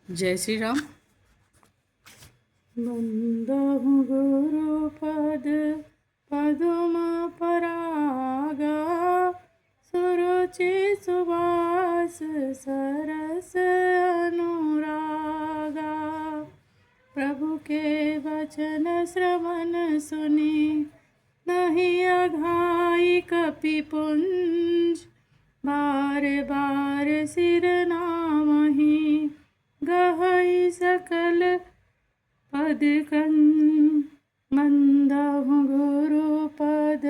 जय श्री राम। बंदहु गुरुपद पदुम परागा, सुरुचि सुवास सरस अनुरागा। प्रभु के वचन श्रवण सुनी, नहीं अघाई कपिपुंज। बार बार सिर नामहि, गहई सकल पद कंज। मंदहु गुरुपद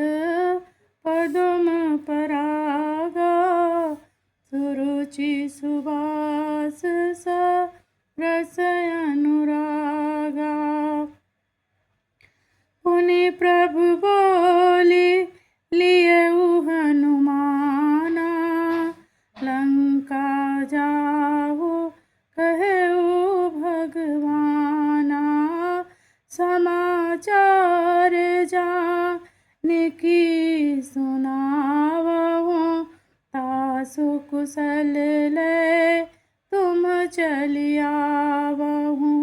पदुम परागा, सुरुचि सुवास सरस अनुरागा। पुनि प्रभु बोली लियऊ हनुमाना, लंका जाओ कहऊ भगवाना। समाचार जानकी सुनावहु, तासु कुशल ले तुम चलियावहु।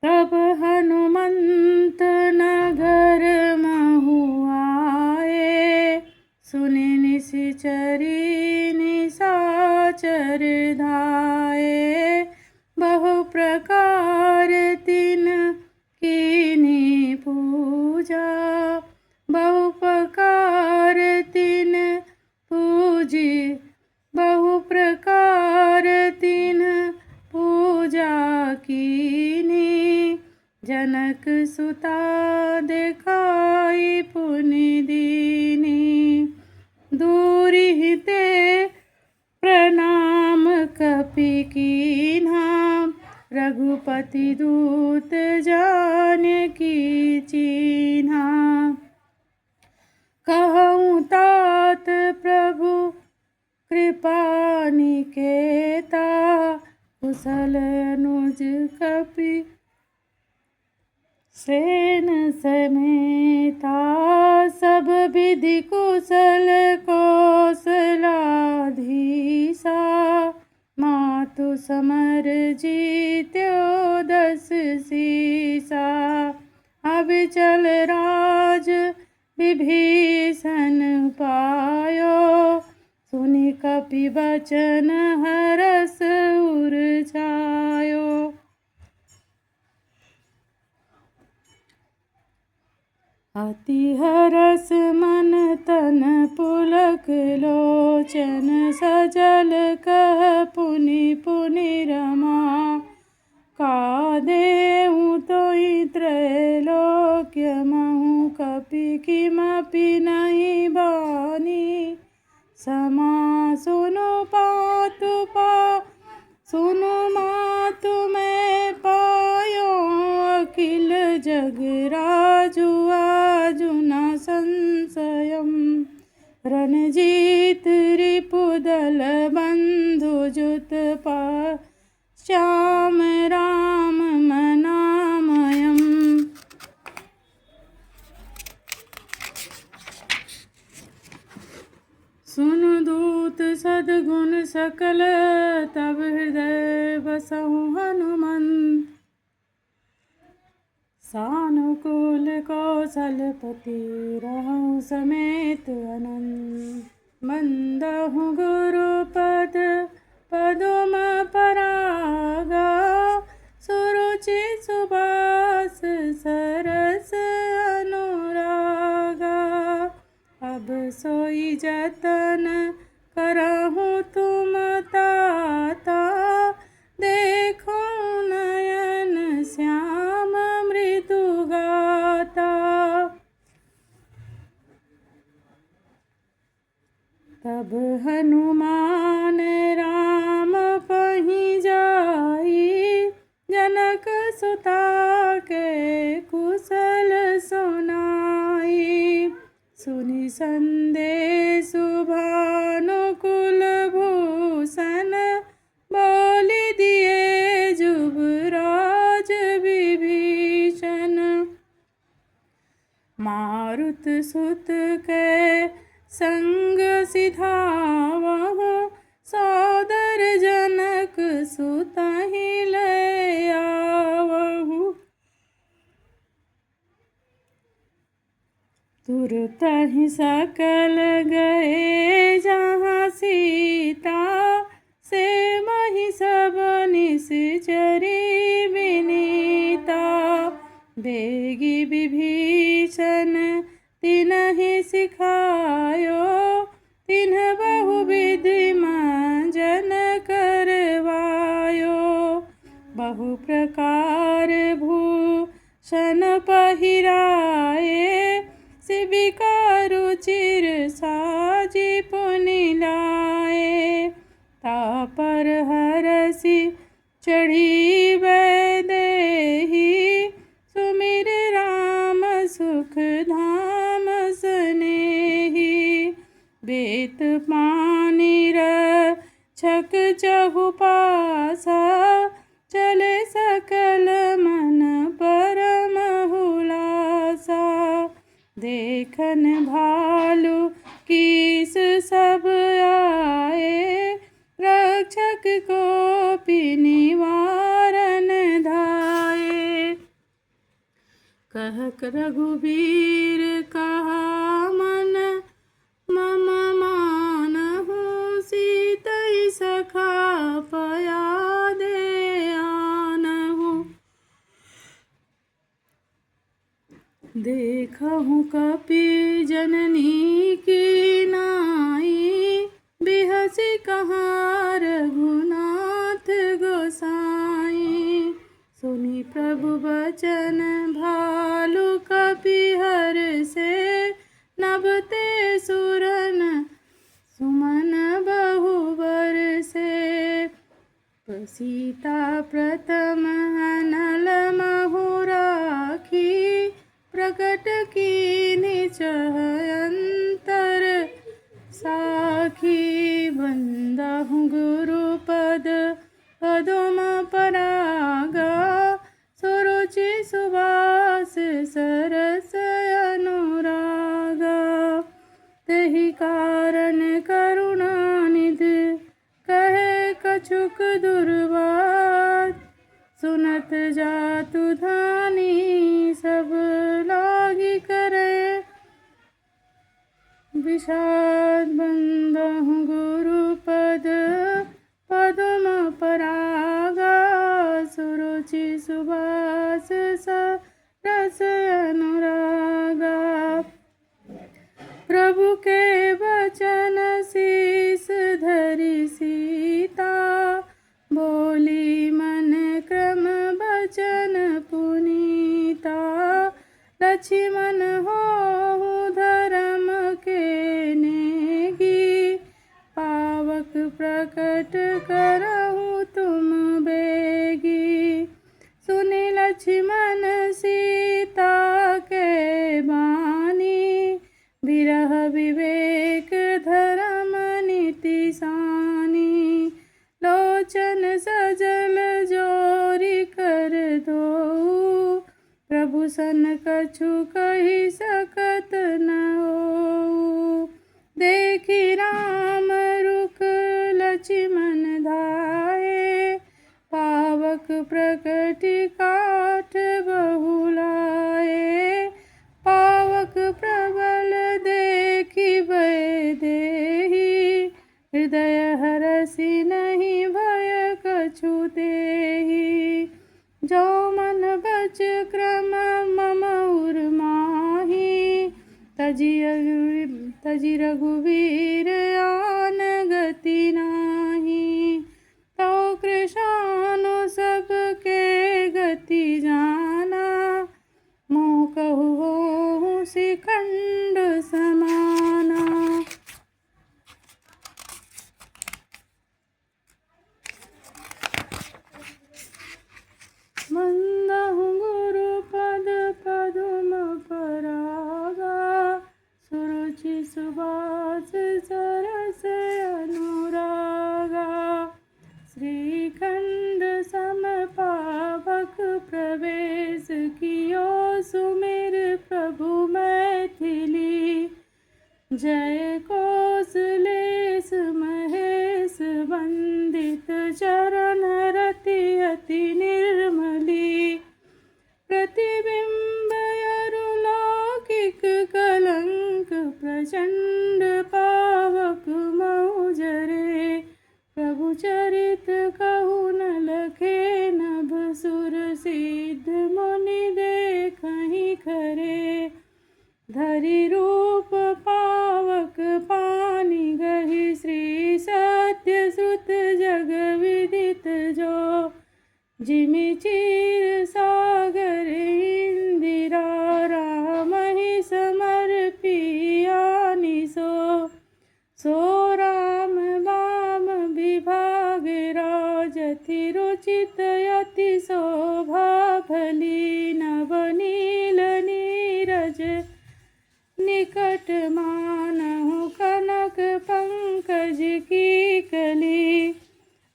तब हनुमंत नगर महु आए, सुनि निशिचरी निशाचर धाये। बहु प्रकार तिन कीनी पूजा, बहु प्रकार तिन पूजी। बहु प्रकार तिन पूजा कीनी, जनक सुता देखाई पुनि दीनी। दूरि ते प्रणाम कपि कीन्हा, रघुपति दूत जानकी चीन्हा। कहऊँ तात प्रभु कृपा निकेता, कुशल अनुज कपि सेन समेता। सब विधि कुशल कौशलाधीसा, मातु समर जीत्यो 10 सीसा। अविचल राज विभीषण पायो, सुनि कपि बचन हरष उर छायो। अति हरष मन तन पुलक लोचन, सजल कह पुनि पुनि रमा। का देहु तोहि त्रैलोक्य महु, कपि किमपि नहीं बानी। समा सुनु मातु मैं पायो, अखिल जग राजु आजु न संशयम्। रणजीत रिपुदल बंधु जुत श्याम राम मनामयम्। सुनु दूत सद्गुण सकल, तब हृदय बसहु हनुमंत। सानुकूल कौशलपति रहु समेत अनंत। मंदहु गुरुपद पदुम परागा, सुरुचि सुवास सरस अनुरागा। अब सोई जतन करहु तुम ताता, देखो नयन श्याम मृदु गाता। तब हनुमान राम पहि जाई, जनक सुता के कुशल सुनाई। सुनि संदेशु भानुकुल भूषण, बोली दिए जुबराज विभीषण। मारुत सुत के संग सिधावहु, सौदर जन तुरतहि सकल गए जहाँ सीता से मही सब निश्चरी विनीता। बेगी विभीषण तिन्हि सिखायो तिन्ह बहुविधि मांजन करवायो। बहु प्रकार भूषण पहिराए शिविका रुचिर साजी पुनि लाए। तापर हरसि चढ़ी वैदेही सुमिर राम सुख धाम स्नेही। बेत पानी रक्षक चहुपासा चले सकल मन परम हुलासा। देखन भालु कीस सब आए रक्षक को निवारन धाये। कहक रघुबीर कहा मन मम मानहु सीतै सखा पया दे आनहु। देखहु कपि जननी की नाई बिहसि कहाँ रघुनाथ गोसाई। सुनि प्रभु बचन भालु कपि हरषे नभते सुरन सुमन बहु बरसे। सीता प्रथम अनल महु राखी प्रकट कीनि चहयंतर साखी। बंदहु गुरुपद पदुम परागा सुरुचि सुवास सरस अनुरागा। तहि कारण करुणानिधि कहे कछुक दुर्वात सुनत जातु धानी सब लागी करे विषाद। बंदहु गुरुपद पदुम परागा सुरुचि सुवास सरस अनुरागा। प्रभु के वचन शीस धरि सीता बोली मन क्रम वचन पुनीता। लक्ष्मण होहु धर्म के नेगी पावक प्रकट करहु तुम बेगी। सुनि लक्ष्मण सीता के बानी विरह विवेक धर्म नीति सानी। लोचन सजल जोरी कर दो प्रभु सन कछु कही सकत न हो। देखी राम रुख लक्ष्मण धाये पावक प्रकटि काठ बहुलाए। पावक प्रबल देखी वैदेही हृदय हरसि नहीं भय कछु तेहि। जो मन बच क्रम मम उर्माही तजि रघुवीर आन गति नाही। तो कृशानु सबके गति जाना मोह कहु होहु शिखंड समाना। बंदहु गुरुपद पदुम परागा सुरुचि सुवास सरस अनुरागा। श्रीखंड सम पावक प्रवेश कियो सुमिर प्रभु मैथिली। जय कौशलेश महेश वंदित चरण रति अति निर्मली। प्रतिबिंब अरुलौकिक कलंक प्रभु चरित कहु न लखे, नभ सुर सिद्ध मुनि देखहि खरे। धरि रूप पावक पानी गहि, श्री सत्य श्रुत जग विदित जो। जिमि चीर सागर इंदिरा, रामहि समर्पिया निसो। सो राम बाम विभाग राजति, रुचित यति शोभा भली। नभ नील नीरज निकट मानहु, कनक पंकज की कली।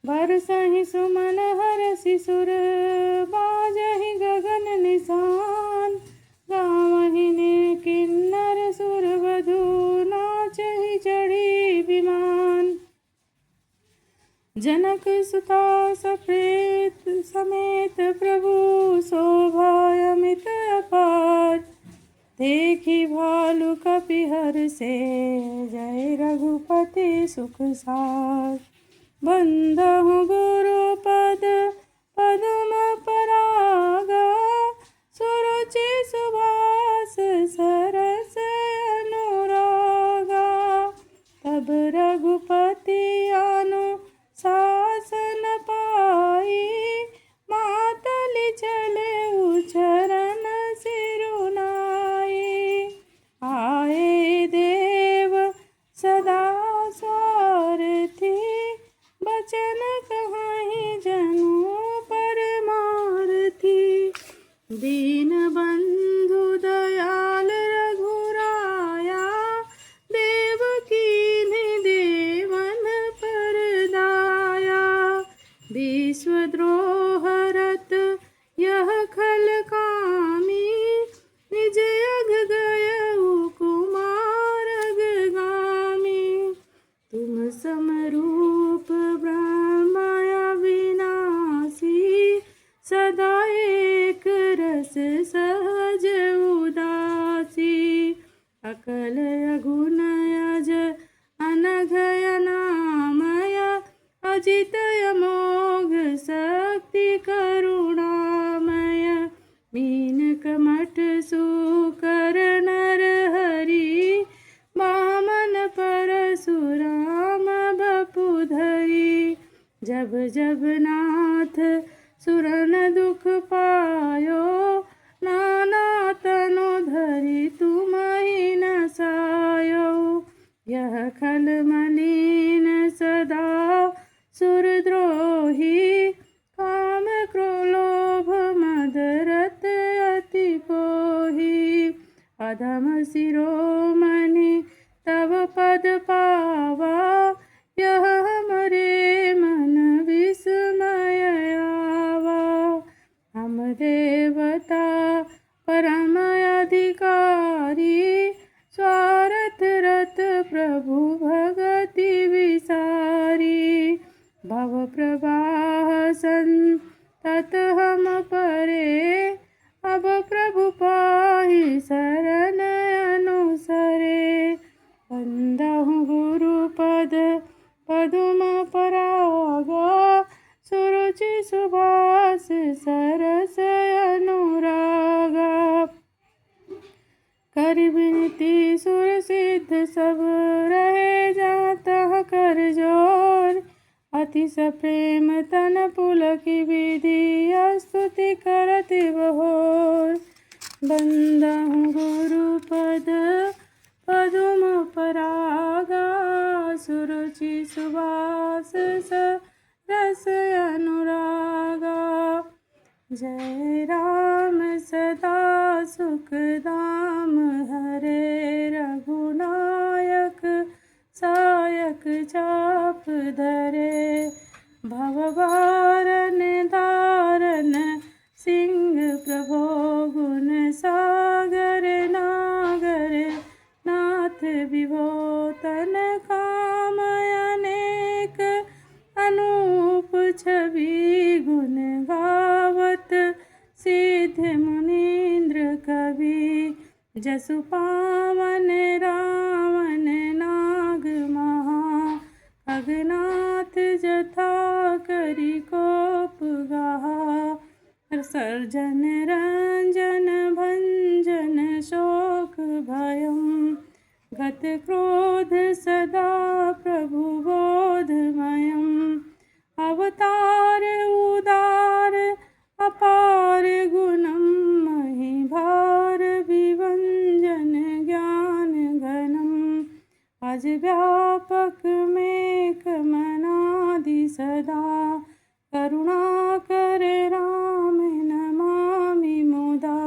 बरसहि सुमन हरषि सुर, बाजहि गगन निशान। गावहि ने किन्नर सुर वधु, नाचहि चढ़ी विमान। जनक सुता समेत प्रभु, शोभा अमित अपार। देखी भालु कपिहर से, जय रघुपति सुख सार। बंदहु गुरु पद पदुम परागा, सुरुचि सुभाष सरस अनुरागा। तब रघुपति अनुशासन पाई, मातल चले चरण सिरुनाई। आए देव सदा स्वार्थी, बचन कहाहि जनु परमार्थी। दीन बंधु दयाल रघुराया, देवकीन्हि देवन पर दाया। विश्वद्रोह रत यह खल कामी, निज अघ गयउ कुमार अग्रगामी। तुम समरूप ब्रह्म अविनाशी, सदा एक रस सहज उदासी। अकल अगुन अज अनघ अनामय, अजित अमोघ शक्ति करुणामय। मीन कमठ सुकर नर हरि, वामन परशुराम बपुधरि। जब जब नाथ सुरन दुख पायो, नाना तनु धरि तुम्हि नसायो। यह खल मलिन सदा सुरद्रोही, काम क्रोध लोभ मद रत अति पोही। अधम शिरोमणि तब पद पावा, यह हमरे मन विस्मय आवा। हम देवता परम अधिकारी, स्वार्थ रत प्रभु भगति विसारी। भव प्रवाह संतत हम परे, अब प्रभु पाहि शरण अनुसरे। बंदहु गुरु पद पदुम परागा, सुरुचि सुभाष सरस अनुरागा। कर विनती सुर सिद्ध सब, रहे जातः कर जोर। अतिश प्रेम तन पुलकि विधि, स्तुति करति बहोर। बंदहु गुरु पद पदुम परागा, सुरुचि सुभाष सरस अनुरागा। जय राम सदा सुख धाम, हरे रघुनायक सायक चाप धरे। भवभारन धारन सिंह प्रभो, गुण सागर नागर नाथ विभो। तन काम अनेक अनूप छवि, गुण गावत सिद्ध मुनीन्द्र कवि। जसु पावन रावण नाग महा, अगनाथ जथा करी कोप गाहा। सर्जन रंजन भंजन शोक भयम गत क्रोध सदा प्रभु बोधमयम। अवतार उदार अपार गुणम मही भार विभंजन ज्ञान घनम। अज व्यापक में कमनादि सदा करुणा कर राम नमामि मुदा।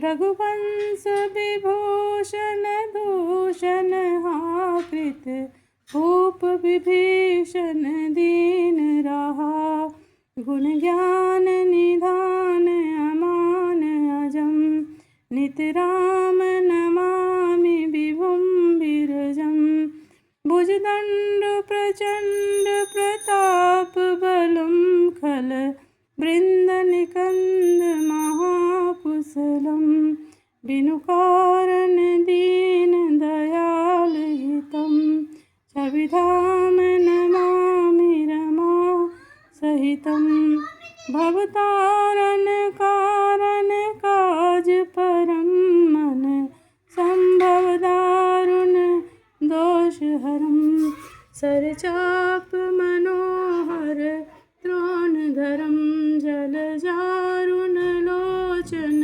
रघुवंश विभूषण दूषण हाकृत भूप विभीषण दीन रहा। गुण ज्ञान निधान अमान अजम नित राम नमामि विभुम बिरजम। भुजदंड प्रचंड प्रताप बलम खल वृंद निकंद महाकुशलम। बिनु कारण दीन दयाल हितम छविधाम नमामि रमा सहितम। भवतारण कारण काज परम मन संभव दारुण दोष हरम। सरचाप मनोहर त्रोण धरम जल जारुण लोचन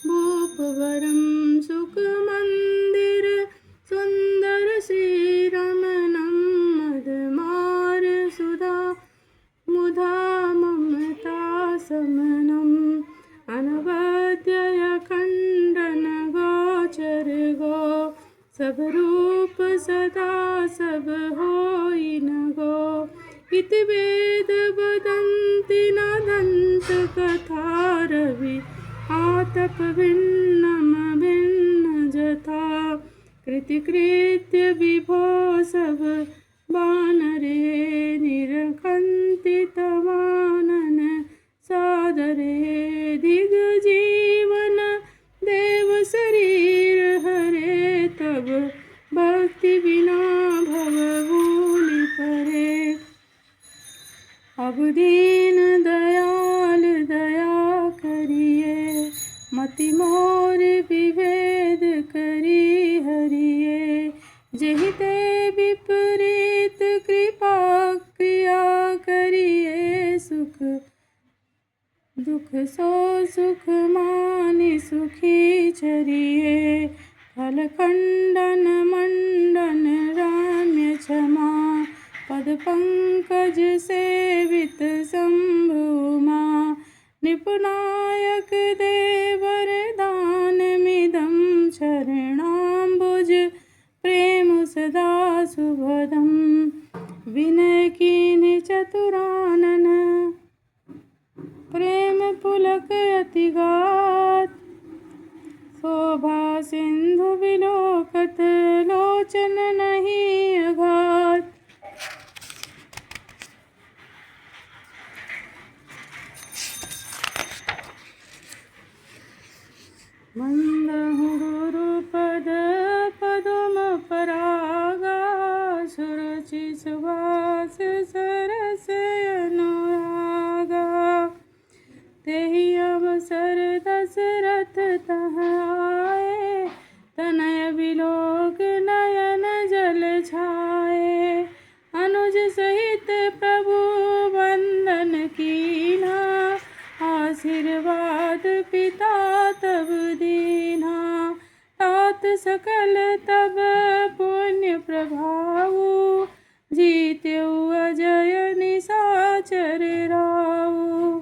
भूप वरम। सुख मंदिर सुंदर श्री रमणम मदमार सुधा मुधा ममता समनम। अनवद्य खंडन गोचर गो सब रूप सदा सब होई न गो। इति वेद वदन्ति न दंत कथा रवि आतप भिन्नम भिन्न जथा। कृति कृत्य विभो सब बानरे निरखन्ति तवानन सादरे। दिग जीवन देव शरीर हरे तब भक्ति बिना भव भूलि परे। अब दीन दयाल दया करिए मति मोर विभेद करी हरिए। जेहि ते विपरीत कृपा क्रिया करिए सुख दुख सो सुख मानि सुखी चरिए। फल खंडन मंडन राम्य क्षमा पद पंकज सेवित शंभुमा। निपुनायक देवर दान मिदम चरणाम्बुज प्रेम सदा सुभदम। विनय कीन्हि चतुरानन प्रेम पुलक अति गात। शोभा सिंधु विलोकत लोचन नहीं अघात। मंदहु गुरु पद पदम परागा। सुरुचि सुवास सरस अनुरागा। तेहि अवसर दशरथ तह आए। तनय विलोक नयन जल छाए। अनुज सहित प्रभु वंदन कीन्हा। आशीर्वाद पिता तब दीन्हा। तात सकल तब पुण्य प्रभाऊ। जीत्यु अजय निशाचर राऊ।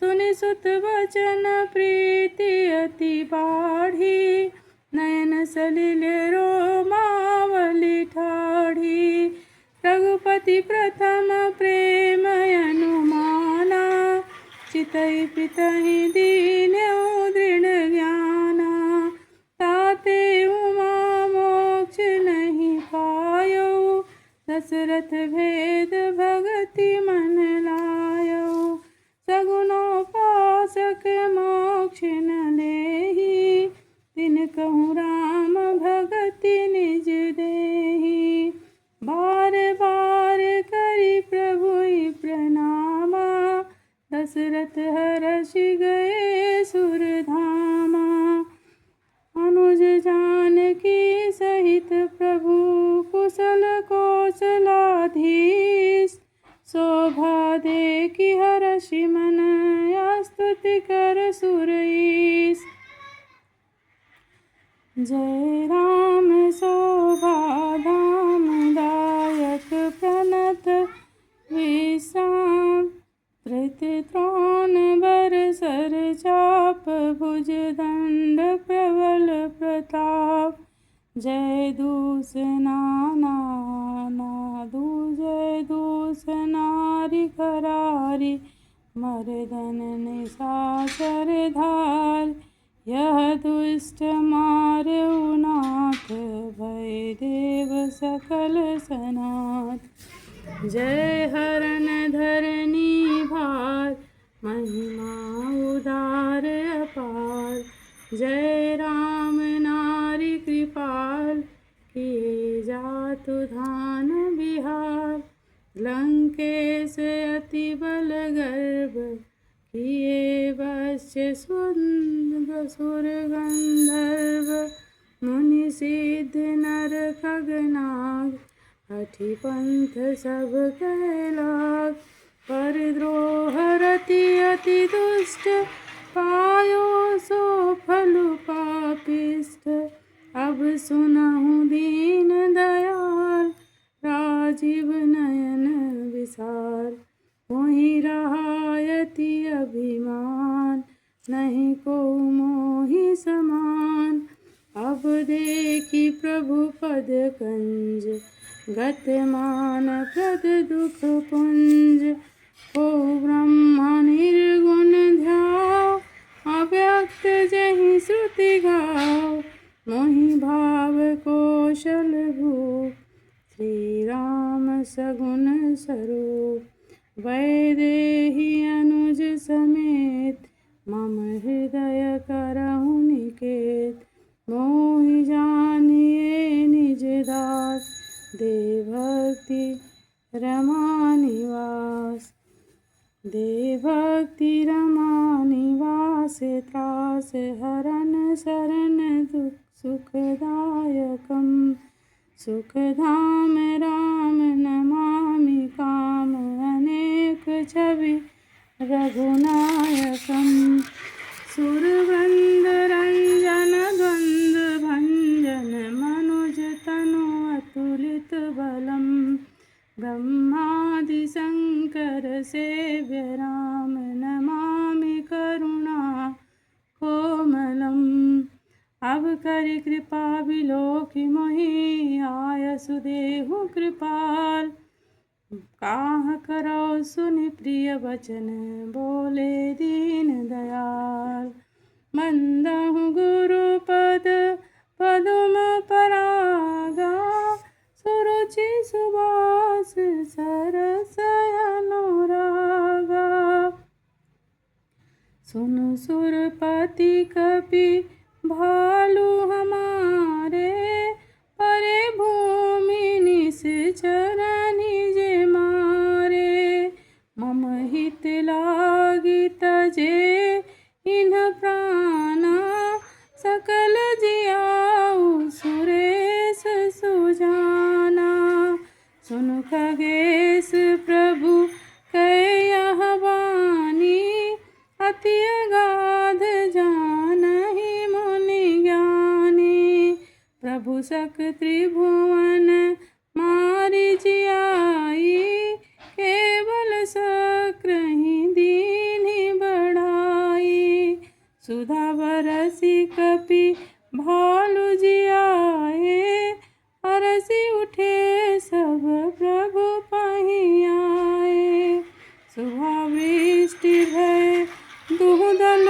सुनि सुत वचन प्रीति अति बाढ़ी। नयन सलिल रोमावली ठाढ़ी। रघुपति प्रथम प्रेम अनुमाना। चितहि पितहि दीन्यौ दृढ़ ज्ञाना। ताते उमा मोक्ष नहीं पायौ। दशरथ भेद भगति मन लायौ। सगुनोपासक मोक्ष न लेहि। तिन कहूँ राम भगति निज देहि। बार बार दशरथ हर्षि गए सुरधामा। अनुज जानकी सहित प्रभु कुशल कौशलाधीश। शोभा देखी हर्षि मन स्तुति कर सुरईस। जय राम शोभा धाम दायक प्रणत विश्राम। धृत त्रोण बर सर चाप भुज दंड प्रबल प्रताप। जय दूसना जय दूसनारि करारि। मर्दन निशाचर धार। यह दुष्ट मारऊ नाथ भय देव सकल सनाथ। जय हरन धरनी भार महिमा उदार अपार। जय राम नारी कृपाल किए जातु धान बिहार। लंकेश अति बल गर्भ किए वश्य सुर गंधर्व। मुनि सिद्ध नर खगनाग हठि पंथ सब कैलाग। पर द्रोह रति अति दुष्ट पायो सो फलु पापिष्ट। अब सुनहु दीन दयाल राजीव नयन विशाल। मोहि रहायति अभिमान नहीं को मोहि समान। अब देखी प्रभु पद कंज गतमान प्रद दुख पुंज। को ब्रह्मा निर्गुण ध्याव अव्यक्त जहि श्रुति गाव। मोहि भाव कौशल भूप श्री राम सगुन स्वरूप। वैदेही अनुज समेत मम हृदय करहु निकेत। मोहि जानिए निज दास दे भक्ति रमा निवास। दे भक्ति रमा निवास त्रास हरन शरण सुखदायकम्। सुखधाम राम नमामि काम अनेक छवि रघुनायकम्। सुरवृंद रंजन द्वंद्व भंजन मनुज तनु अतुलित बलम्। ब्रह्मादि शंकर सेव्य राम नमामि करुणा कोमलम्। अब करि कृपा बिलोकि मोहि आयसु देहु कृपाल। काह करो सुनि प्रिय वचन बोले दीन दयाल। मंदहु गुरु पद पदुम परागा। सुरुचि सुबास सरस अनुरागा। सुनु सुरपति कपि भालू हमारे। परे भूमि निश्चर निज मारे। मम हित लागी तजे इन्ह प्राणा। सकल जियाऊ सुरेश सुजाना। सुनु खगेश प्रभु कह वाणी। अति अगाध जानहि मुनि ज्ञानी। प्रभु सक त्रिभुवन मारि जियाई। केवल शक्रहि दीन्हि बढ़ाई। सुधा बरसि कपि भालु जियाए। हरषि उठे सब प्रभु पहियाए। शुभा वृष्टि भय दुहदल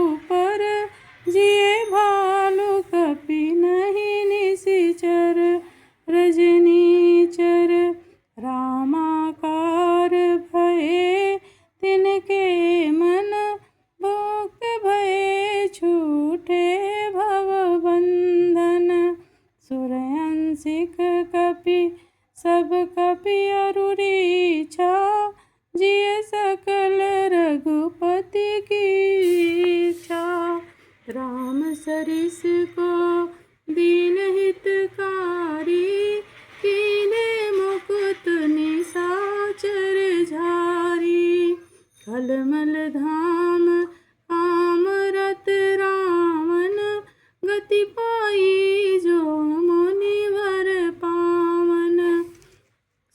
ऊपर। जिए भालु कपि नहीं निशिचर। रज खलमल धाम कामरत रावण, गति पाई जो मुनिवर पावन।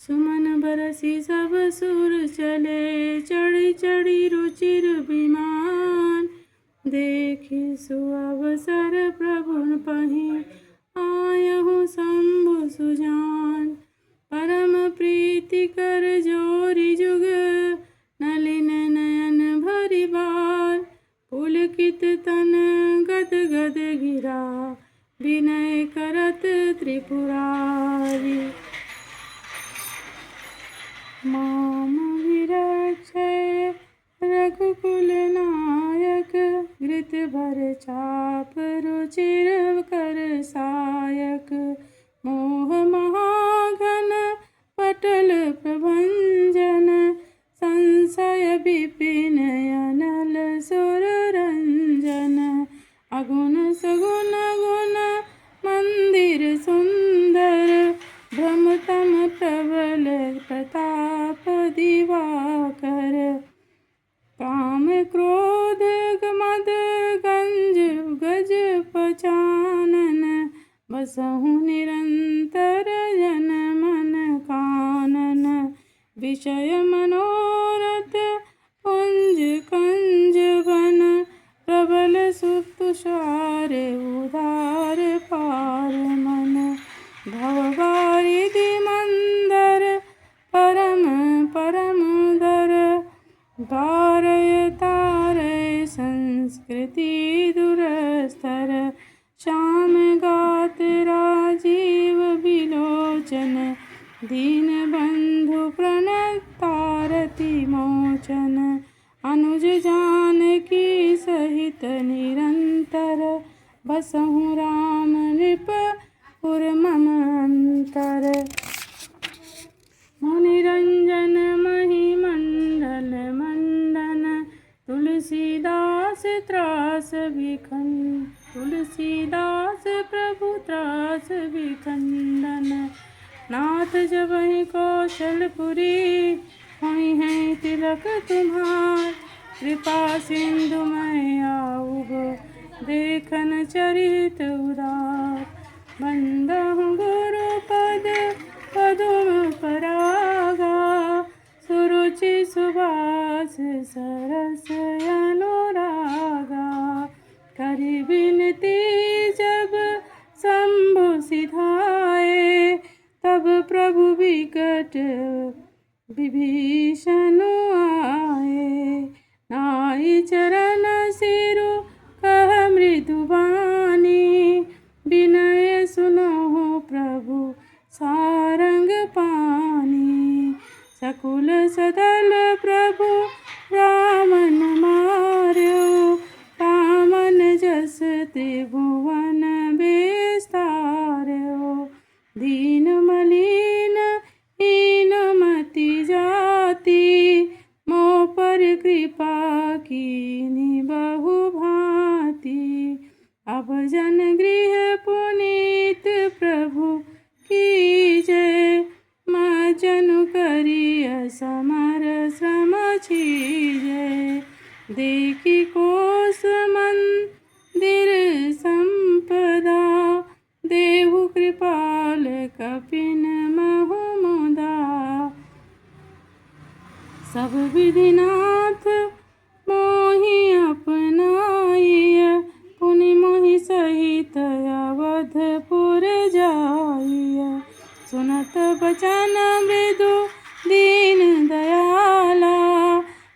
सुमन बरसी सब सुर चले, चढ़ी चढ़ी रुचिर विमान। देखी सुअवसर प्रभु पहि, आयहु शंभु सुजान। परम प्रीति कर जोरी जुग, नलिन नयन भरि बार। पुलकित तन गद गद गिरा, विनय करत त्रिपुरारी। माम विरक्षय रघुकुल नायक, घृत भर चाप रुचिर कर सायक। मोह महाघन पटल प्रभंजन, संशय विपिन अनल सुर रंजन। अगुण सगुण गुण मंदिर सुंदर, भ्रमतम प्रबल प्रताप दिवाकर। काम क्रोध मद गंज गज पचानन, बसहु निरंतर जन मन कानन। विषय मनोरथ कुंज कंज बन, प्रबल सुतुषार उदार पार मन। भववारिधि मंदर परम परम दर, तारय तारय संस्कृति दुरस्तर। श्याम गात राजीव विलोचन, दीन बंधु प्रणतारति मोचन। अनुज जानकी सहित निरंतर, बसहु राम नृपपुर मम अंतर। मुनिरंजन महिमंडल मंडन, तुलसीदास त्रास विखन। तुलसीदास प्रभु त्रास विखंडन। नाथ जबहि कौशलपुरी, होई है तिलक तुम्हार। कृपा सिंधु मैं आऊगो, देखन चरित उदार। बंदहु गुरु पद पदुम परागा, सुरुचि सुभाष सरस अनुरागा। करि विनती जब शंभु सिधाए, तब प्रभु विकट विभीषण आए। नाई चरण सिरु कह मृदु बानी, विनय सुनहु प्रभु सारंग पानी। सकुल सदल प्रभु रामन मार्यो, पावन जस त्रिभुवन विस्तार्यो। दीन मलिन हीन मति जाति, मोह पर कृपा कीनी बहु भांति। अब जन गृह पुनीत प्रभु कीजय, मजनु करिय समर श्रम छीजय। देखी कोस मंदिर संपदा, देहु कृपाल कपिन महु मुदा। सब विधिनाथ मोहि अपनाइय, पुनि मोहि सहित अवधपुर जाइय। सुनत बचन मृदु दीन दयाला,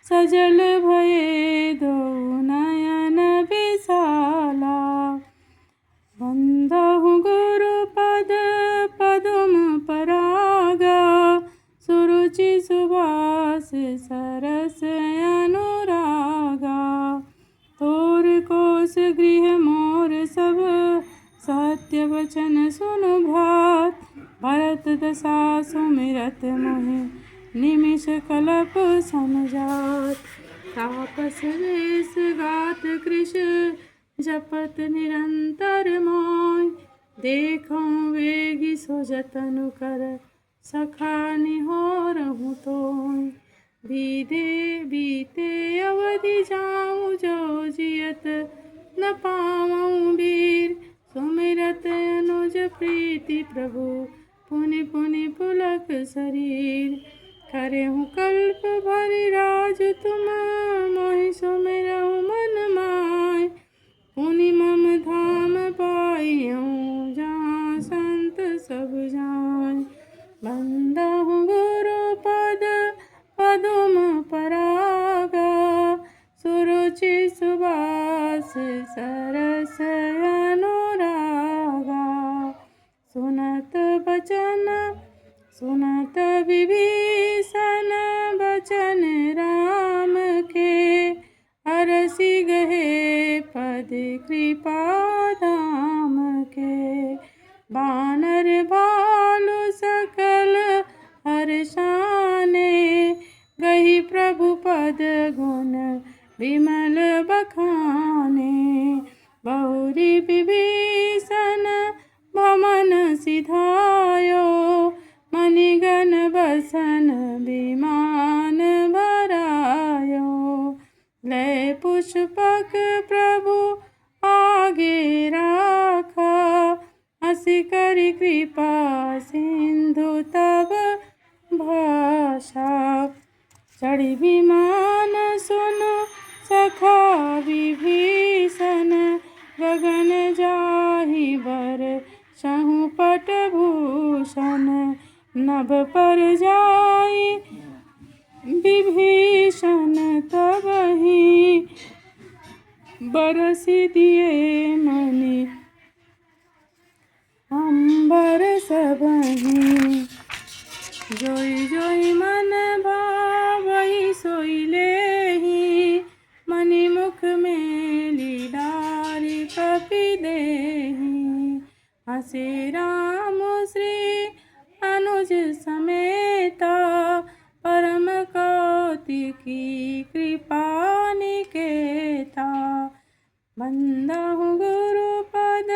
सजल भये दो नयन विशाला। बंदहु गुरु पद पदुम परागा, सुरुचि सुभाष सरस अनुरागा। तोर कोस गृह मोर सब, सत्य वचन सुनु भात। भरत दशा सुमिरत मोहि, निमिष कलप समझात। तापस वेश गात कृश, जपत निरंतर मोय। देखो वेगी सो जतनु कर, सखा निहोरहु तोय। बीते अवधि जाऊं जो जियत न पाऊं वीर। सुमिरत अनुज प्रीति प्रभु पुनि पुनि पुलक शरीर। करे हूँ कल्प भरि राज तुम मोहि सुमिरहु मन माय। पुनि मम धाम पाइहूँ जहाँ संत सब जाय। बंदहु गुरु पद पदुम परागा सुरुचि सुबास सरस अनुरागा। सुनत विभीषण बचन राम के अरसि गहे पद कृपा धाम के। बानर भालु सकल हर्षाने गही प्रभु पद गुण विमल बखाने। बहुरी विभीषण भमन सिधायो मणिगण बसन विमान भरायो। लय पुष्पक प्रभु आगे राखा हंसी करि कृपा सिंधु तब भाषा। चढ़ी विमान सुनो सखा विभीषण गगन जाहि बर सहु पट भूषण। नभ पर जाई विभीषण तबहि बरसि दिए मणि अंबर सबहि। जोई जोई मन भावई सोई लेहि मणि मुख मेली डारि कपि देहि। हंसे राम श्री अनुज समेता परम कौतिकी कृपा निकेता। बंदहु गुरु पद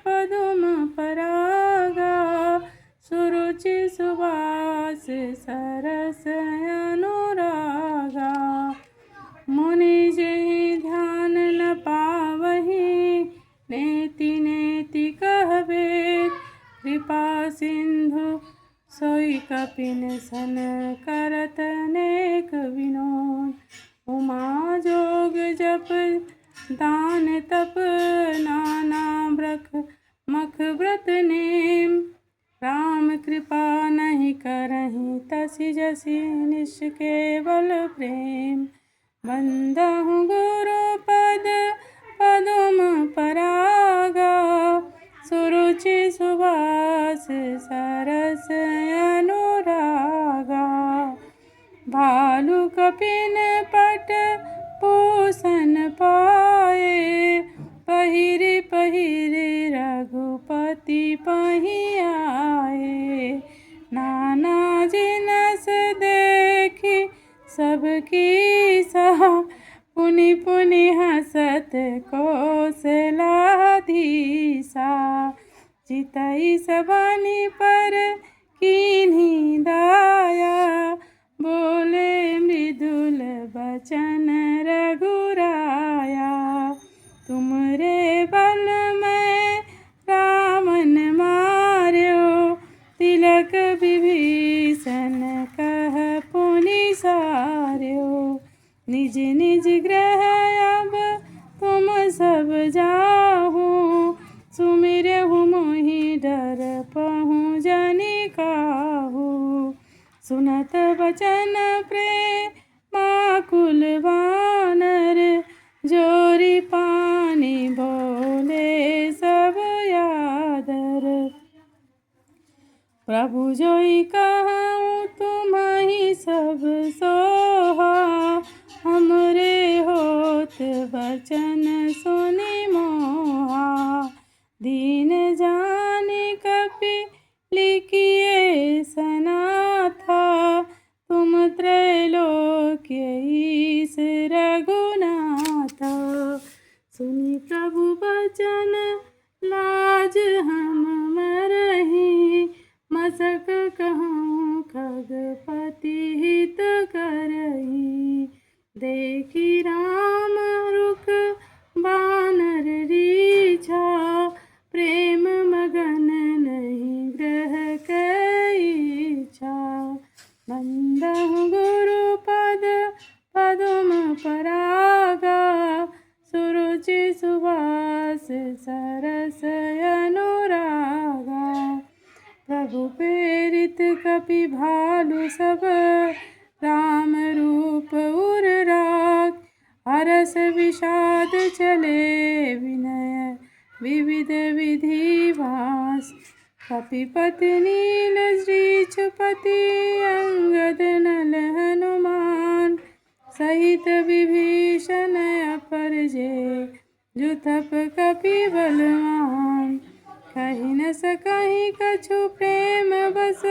पदुम परागा सुरुचि सुबास सरस अनुरागा। मुनि जेहि ध्यान न पावहि नेति नेति कहबे। कृपा सिंधु सोई कपिन सन करत नेक विनोद। उमा जोग जप दान तप नाना मख व्रत नेम। राम कृपा नहीं करहि तसि जसि निश केवल प्रेम। बंदहु गुरु पद पदुम परागा सुरुचि सुबास सरस अनुरागा। भालु कपिन पट पूषण पाए पहिरि पहिरि रघुपति पहि आए। नाना जिनस देखि सबकी सहा पुनि पुनि हसत कौशलाधीसा। चितई सबनि पर कीन्ही दाया बोले मृदुल बचन रघुराया। तुमरे बल में रावण मार्यो तिलक विभीषण कह पुनि सार्यो। निज निज गृह अब तुम सब जाहु सुमिरहु मोहि डरपहु जनि काहू। सुनत बचन प्रेमाकुल वानर जोरी पानी बोले सब यादर। प्रभु जोई कहूँ तुम्हि सब सोहा हमरे होत बचन सुनि मोहा। दीन जानि कपि लिखिए सनाथा तुम त्रैलोक्य ईश रघुनाथा। सुनि प्रभु बचन लाज हम मरहि मसक कहूँ देखी राम रुख बानर रीछा, प्रेम मगन नहीं ग्रह कैछा। बंदहु गुरु पद पदुम परागा, सुरुचि सुवास सरस अनुरागा। प्रभु प्रेरित कपि भालु सब, राम रूप उर राग। हरस विषाद चले विनय विविध विधि वास। कपिपति नील श्रीचपति, अंगद नल हनुमान। सहित विभीषण अपर जे, जुथप कपि बलवान। कहि न सकहि कछु प्रेम बस,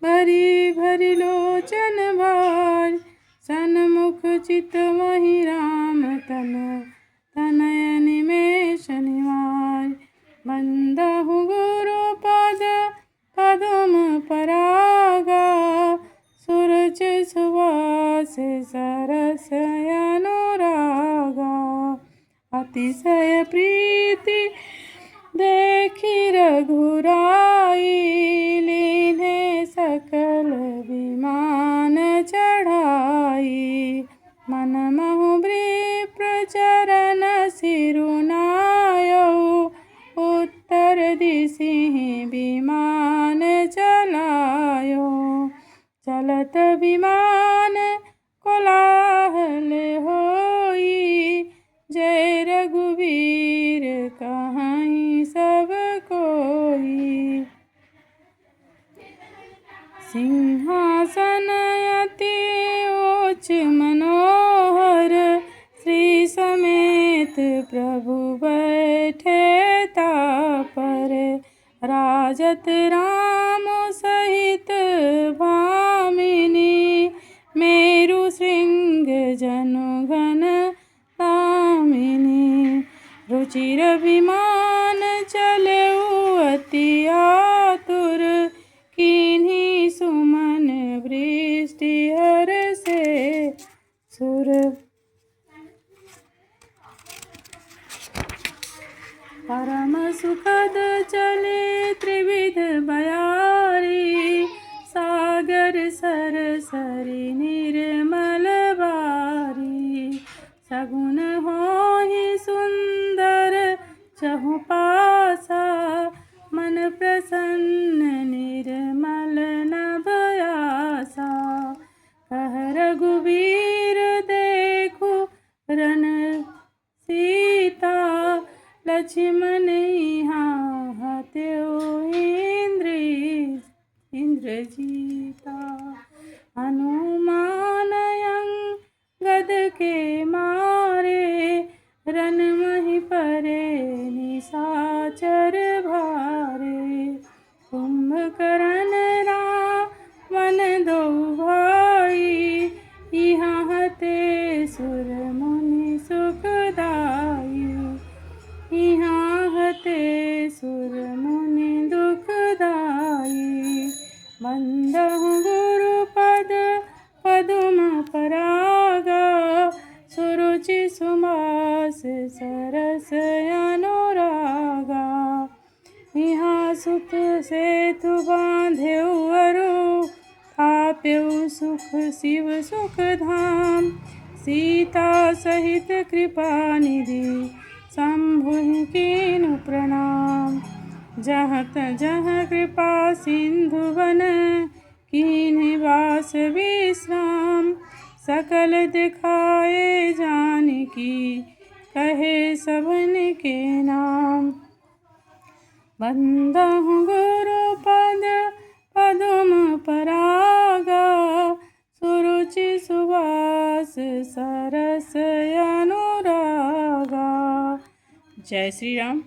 भरी भरी लोचन भार। सन्मुख चितवहि राम तन, तनय निमेष निवार। बंदहु गुरु पद पदुम परागा, सुरुचि सुवास सरस अनुरागा। अतिशय प्रीति देखी रघुराई, लीन्हे सकल विमान चढ़ाई। मन महु विप्र चरण सिरुनायौ, उत्तर दिशि विमान चलायो। चलत विमान कोलाहल होई, जय रघुवीर कहाई सब कोई। सिंहासन अति ऊंच मनोहर, श्री समेत प्रभु बैठे तापर। राजत राम सहित भामिनी, मेरु श्रृंग जनु घन दामिनी। रुचिर विमान चलेउ अति आतुर, कीन्ही सुमन वृष्टि हरषे सुर। परम सुखद चले त्रिविध बयारी, सागर सर सरी निर्मल बारी। सगुन होहि सुंदर चहु पासा, मन प्रसन्न निर्मल नभ आसा। कह रघुवीर देखु रन सीता, लक्ष्मण यहाँ हत्यो इंद्रजीता। हनुमान अंगद के मारे, रन महि परे निशाचर भारे। कुंभकर्ण रावण दो भाई, यहाँ हते सुर मुनि सुखदाई। यहाँ हते सुर मुनि दुखदाई। बंदहु गुरु पद पदुम परागा, सुरुचि सुवास सरस अनुरागा। यहाँ सुत सेतु बांधेउ अरु, थापेउ सुख शिव सुख धाम। सीता सहित कृपा निधि, शंभुहि कीन्हु प्रणाम। जहाँ तहाँ कृपा सिंधु बन, कीन्हि वास विश्राम। सकल दिखाए जानकी, कहे सबन के नाम। बंदहु गुरु पद पदुम परागा, सुरुचि सुवास सरस अनुरागा। जय श्री राम।